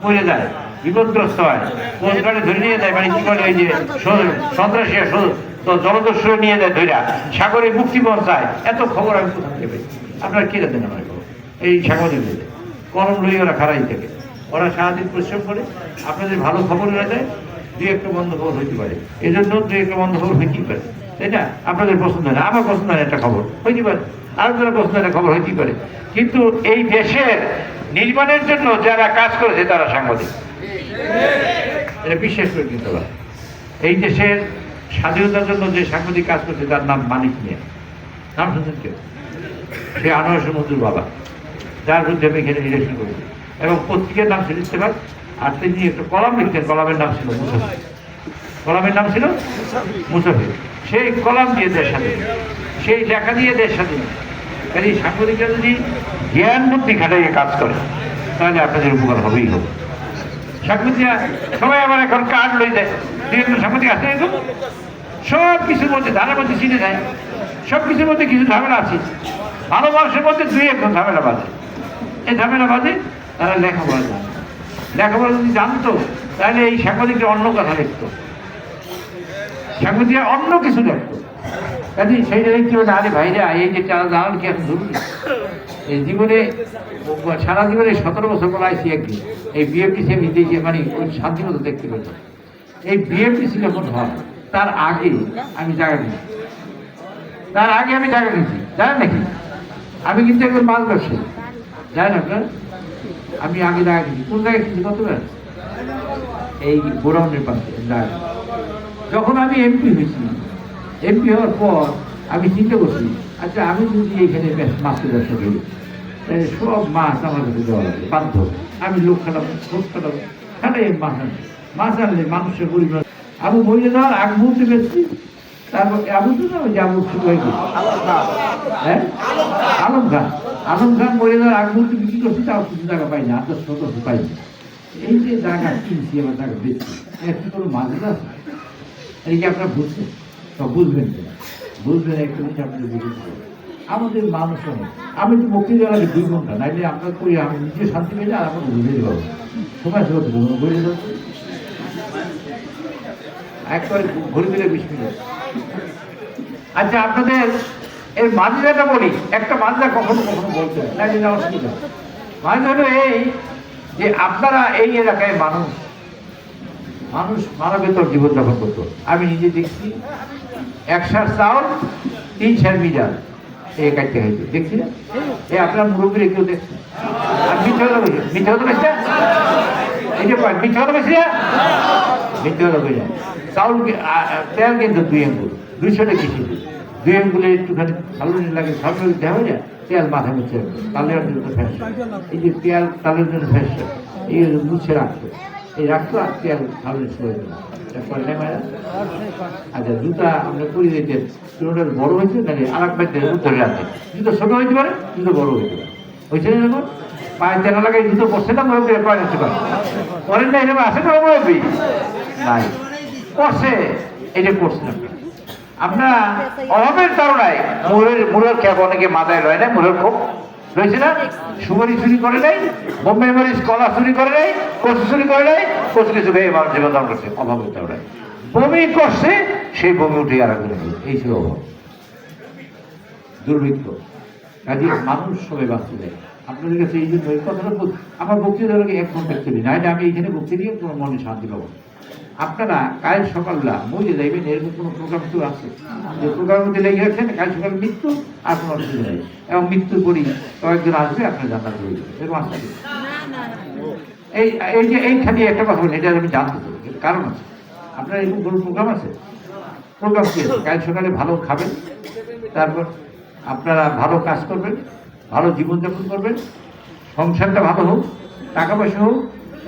পড়ে যায়, বিপদগ্রস্ত হয়, কোস্টগার্ডে ধরে নিয়ে যায়, মানে কি বলে ওই যে সন্ত্রাসী তো জলদস্যু নিয়ে যায় ধৈরা সাগরে মুক্তি পৌঁছায়। এত খবর আমি কোথা থেকে পাই? আপনারা কে দেন আমার খবর? এই সাংবাদিকদের কলম লই ওরা খারাই থেকে, ওরা সারাদিন পরিশ্রম করে আপনাদের ভালো খবর হয়ে যায়, দুই একটা বন্ধ খবর হইতে পারে, এই জন্য দুই একটা বন্ধ খবর হইতেই পারে, তাই না? আপনাদের পছন্দ হয় না, আমার পছন্দ হয় একটা খবর হইতে পারে, আরেকজনের পছন্দ হয় খবর হইতেই পারে। কিন্তু এই দেশের নির্মাণের জন্য যারা কাজ করেছে তারা সাংবাদিক, এটা বিশ্বাস করে কিন্তু এই দেশের স্বাধীনতার জন্য যে সাংবাদিক কাজ করছে তার নাম মানিক মিয়া, নাম শুনছেন কেউ? সে আনোয়ার মজুর বাবা, যার বিরুদ্ধে আমি এখানে ইলেকশন করেছি, এবং পত্রিকার নাম ছিল ইস্তেফাক, আর তিনি একটা কলাম লিখতেন, কলামের নাম ছিল মুসাফির, কলামের নাম ছিল মুসাফির। সেই কলাম দিয়ে দেশ স্বাধীন, সেই লেখা দিয়ে দেশ স্বাধীন। কাজে সাংবাদিকরা যদি জ্ঞান বুদ্ধি খাটাইয়ে কাজ করে তাহলে আপনাদের উপকার হবেই হবে। সাংবাদিকরা সবাই আবার এখন কার্ড লই দেয়, দুই একজন সাংবাদিক আছে এরকম, সব কিছুর মধ্যে ধানের মধ্যে চিনে যায়, সব কিছুর মধ্যে কিছু ঝামেলা আছে, ভালো মানুষের মধ্যে দুই একজন ঝামেলা বাজে। এই ঝামেলা বাজে তারা লেখাপড়া জানে, লেখাপড়া যদি জানতো তাহলে এই সাংবাদিকরা অন্য কথা লিখতো, সাংবাদিকরা অন্য কিছু লিখতো। কাজে সেইটা দেখতে হবে না, আরে ভাইরা এই যে চারা জানান কি এখন জরুরি? এই জীবনে সারা জীবনে 17 বছর পড়াইছি একদিন, এই বিএফটিসি আমি দেখি মানে ওই শান্তি মতো দেখতে পেতাম। এই বিএফটিসি যখন হয় তার আগে আমি জায়গা নিয়েছি, তার আগে আমি জায়গা নিয়েছি, জানেন নাকি? আমি কিন্তু একজন মাছ ব্যবসায়ী, জানেন আপনার? আমি আগে জায়গা নিয়েছি, কোন জায়গায় কিনছি কতবার? এই গোডাউনের পাশে জায়গা। যখন আমি এমপি হয়েছি, এমপি হওয়ার পর আমি চিন্তা করছি, আচ্ছা আমি যদি এইখানে মাছের ব্যবসা করি তাহলে সব মাছ আমার কাছে দেওয়া লাগে বাধ্য। আমি লোক খেলাম, খোঁজ খেলাম, খাটাই মাছ আনলে মানুষের পরিবার। আবু বইলে দেওয়ার আগ মুহূর্তে বেশি, তারপর আবু তো না, ওই যে আবু শুরু হয়ে গেছে, হ্যাঁ আলম খান, আলম খান বইলে দেওয়ার আগ মুহূর্তে বিক্রি করছি, তাও কিছু টাকা পাইনি, 800 পাইনি। এই যে টাকা কিনছি আমার টাকা বেশি, একটু কোনো মাঝে আছে, এই যে আপনারা বুঝছেন, সব বুঝবেন না, বুঝবেন একটু আপনাদের বুঝতে। আমাদের মানুষ আমি তো মুক্তি দেওয়ার আগে 2 ঘন্টা, নাইলে আপনার করি আমি নিজে শান্তি পেলে আর আপনার বুঝে দেবো সময় সব বলে দেবো একবার ঘুরে ফিরে 20 মিনিট। আচ্ছা আপনাদের এর মাঝিরাটা বলি, একটা মাঝিরা কখনো কখনো বলতে না, অসুবিধা। মাঝি হলো এই যে আপনারা এই এলাকায় মানুষ মানবেতর জীবনযাপন করতো। আমি নিজে দেখছি 1 সার চাউল 3 সার মিজান এই কাটতে হয়েছে, দেখছি না? এই আপনার মুরব্বীরা কেউ দেখছে? আর মিথ্যা কথা বলছে, মিথ্যা কথা বলছে, এই যে মিথ্যা কথা বলছি না, মিথ্যা কথা বলছে। চাউল তেল কিন্তু 2 আঙ্গুল, 200টা কিছু 2 আঙ্গুলে একটুখানি ভালো লাগে, সব দেওয়া যায়, তেল মাথায় মুছে রাখতো, তালের জন্য ফ্যাশন, এই যে তেল তালের জন্য ফ্যাশন, এই মুছে রাখতো, এই রাখতো আর তেল ভালো সরে দিল। আচ্ছা জুতা আমরা করি দিয়েছেন, জুতোটা বড় হয়েছে নাকি আর এক ব্যাগ ধরে রাখছে, জুতো ছোট হইতে পারে, জুতো বড় হইতে পারে, হয়েছে না? যখন পায়ের তেনা লাগাই জুতো করছে না, পায়ে নিতে পারে, করেন না? এরকম আছে না মুরব্বী? নাই, করছে, এটা করছে না। আপনারা অভাবের তাড়নায় মুরের ক্যাপ অনেকে মাথায় রয় না, মুরের খুব রয়েছে না, সুপারি চুরি করে নাই, বোম্বে মরিচ কলা চুরি করে নাই, কচু চুরি করে নাই, কচু কিছু খেয়ে মানুষ জীবনদান করছে অভাবের তাড়নায়। বমি করছে, সেই বমি উঠে আর একজন, এই ছিল অভাব, দুর্ভিক্ষ। কাজে মানুষ সবাই বাঁচতে দেয়। আপনাদের কাছে এই জন্য এই কথাটা আমার বক্তৃতা 1 ঘন্টা চলি না, এটা আমি এইখানে বক্তৃতা দিয়ে কোনো মনে শান্তি পাবো। আপনারা কাল সকালবেলা মরে যাইবেন, এরকম কোনো প্রোগ্রাম তো আছে যে প্রোগ্রামের মধ্যে লেগে গেছেন, কাল সকাল মৃত্যু আর কোনো অসুবিধা নেই, এবং মৃত্যুর পরই কয়েকজন আসবে আপনার জান্নাত হয়ে যাবে, এরকম আসতে এই যে এইখানে একটা কথা বলি, এটা আমি জানতে চাই, কারণ আছে। আপনার এরকম কোনো প্রোগ্রাম আছে? প্রোগ্রাম কি আছে? কাল সকালে ভালো খাবেন, তারপর আপনারা ভালো কাজ করবেন, ভালো জীবনযাপন করবেন, সংসারটা ভালো হোক, টাকা পয়সা হোক,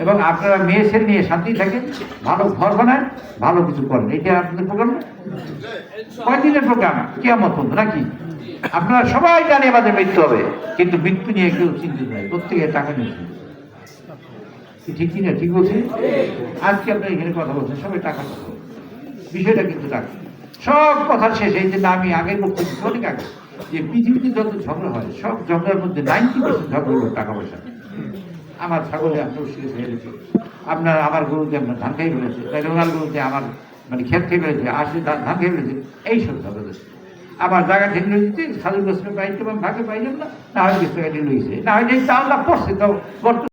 এবং আপনারা মেয়ে ছেলে নিয়ে শান্তি থাকেন, ভালো ঘর বানান, ভালো কিছু করেন। এটা আপনাদের প্রোগ্রাম। কয়দিনের প্রোগ্রাম? কিয়ামত পর্যন্ত নাকি? আপনারা সবাই জানে আমাদের মৃত্যু হবে, কিন্তু মৃত্যু নিয়ে কেউ চিন্তিত নয়, প্রত্যেকে টাকা নিয়ে ঠিক কিনা? ঠিক বলছি? আজকে আপনার এখানে কথা বলছেন, সবাই টাকা কথা, বিষয়টা কিন্তু টাকা। সব কথা শেষ এই যে আমি আগের বক্তব্য অনেক আগে, যে পৃথিবীতে যত ঝগড়া হয় সব ঝগড়ার মধ্যে 90% ঝগড়া হলো টাকা পয়সা। আমার ছাগলে আপনার উৎসিকে ছেড়ে দিচ্ছে, আপনার আমার গরুতে আপনার ধান খেয়ে ফেলেছে, তাহলে ওনার গরুতে আমার মানে ক্ষেত খেয়ে ফেলেছে, আসলে ধান খেয়ে ফেলেছে, এইসব ঝগড়া। আবার জায়গা ঠিক দিচ্ছে, খালি গোসলে পাইতে ভাগে পাইলাম না, না হয় কিছু লইছে, না হয় যে চালটা পড়ছে তো